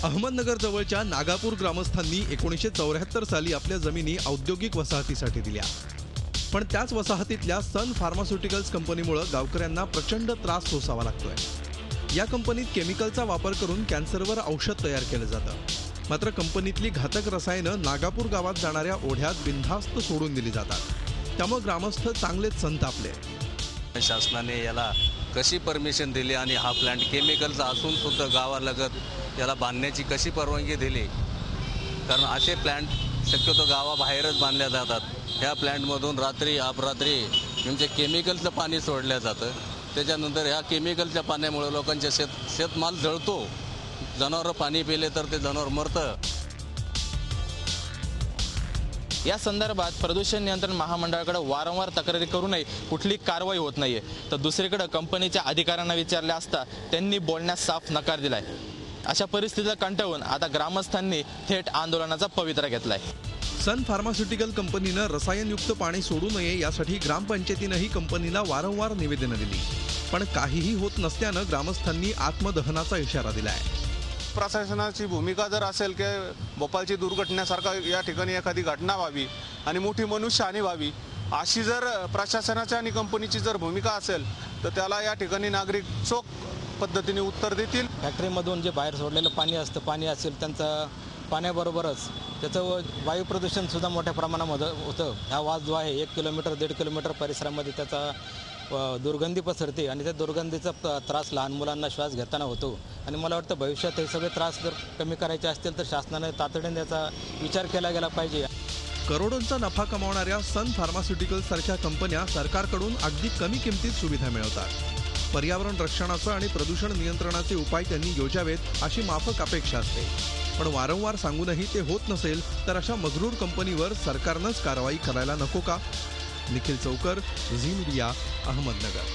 अहमदनगर जवळच्या नागापूर ग्रामस्थांनी 1974 साली आपल्या जमिनी औद्योगिक वसाहतीसाठी दिल्या। पण त्याच वसाहतीतल्या सन फार्मास्युटिकल्स कंपनीमुळे गावकऱ्यांना प्रचंड त्रास सोसावा लागतोय। या कंपनीत केमिकलचा वापर करून कॅन्सरवर औषध तयार केलं जातं। मात्र कंपनीतली घातक रसायनं नागापूर गावात जाणाऱ्या ओढ्यात बिनधास्त सोडून दिली जातात। त्यामुळे ग्रामस्थ चांगलेच संतापले। शासनाने याला कशी परमिशन दिली आणि हा प्लांट केमिकलचा असून सुद्धा गावालगत याला बांधण्याची कशी परवानगी दिली? कारण असे प्लांट शक्यतो गावाबाहेरच बांधल्या जातात। ह्या प्लांटमधून रात्री अपरात्री म्हणजे केमिकलचं पाणी सोडलं जातं। त्याच्यानंतर ह्या केमिकलच्या पाण्यामुळे लोकांचे शेतमाल जळतो। जनावर पाणी पिले तर ते जनावर मरतं। या संदर्भात प्रदूषण नियंत्रण महामंडळाकडे वारंवार तक्रारी करूनही कुठली कारवाई होत नाहीये। तर दुसरीकडे कंपनीच्या अधिकाऱ्यांना विचारले असता त्यांनी बोलण्यास साफ नकार दिलाय। अशा परिस्थितीला कंटाळून आता ग्रामस्थांनी थेट आंदोलनाचा पवित्रा घेतलाय। सन फार्मास्युटिकल कंपनीनं रसायनयुक्त पाणी सोडू नये यासाठी ग्रामपंचायतीनंही कंपनीला वारंवार निवेदनं दिली, पण काहीही होत नसल्यानं ग्रामस्थांनी आत्मदहनाचा इशारा दिलाय। प्रशासनाची भूमिका जर असेल की भोपाळची दुर्घटनेसारखा या ठिकाणी एखादी घटना व्हावी आणि मोठी मनुष्यहानी व्हावी, अशी जर प्रशासनाची आणि कंपनीची जर भूमिका असेल तर त्याला या ठिकाणी नागरिक चोख पद्धतीने उत्तर देतील। फॅक्टरीमधून जे बाहेर सोडलेलं पाणी असतं, पाणी असेल त्यांचं पाण्याबरोबरच त्याचं वायू प्रदूषण सुद्धा मोठ्या प्रमाणामध्ये होतं। हा वास जो आहे 1 किलोमीटर 1.5 किलोमीटर परिसरामध्ये त्याचा दुर्गंधी पसरते आणि त्या दुर्गंधीचा त्रास लहान मुलांना श्वास घेताना होतो। आणि मला वाटतं भविष्यात हे सगळे त्रास जर कमी करायचे असतील तर शासनाने तातडीने याचा विचार केला गेला पाहिजे। करोडोंचा नफा कमावणाऱ्या सन फार्मास्युटिकल्स सारख्या कंपन्या सरकारकडून अगदी कमी किमतीत सुविधा मिळवतात। पर्यावरण रक्षणाचं आणि प्रदूषण नियंत्रणाचे उपाय त्यांनी योजावेत अशी माफक अपेक्षा असते, पण वारंवार सांगूनही ते होत नसेल तर अशा मगरूर कंपनीवर सरकारनंच कारवाई करायला नको का? निखिल चौकर, झी मीडिया, अहमदनगर।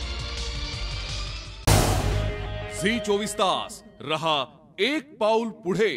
झी 24 तास रहा एक पाऊल पुढे।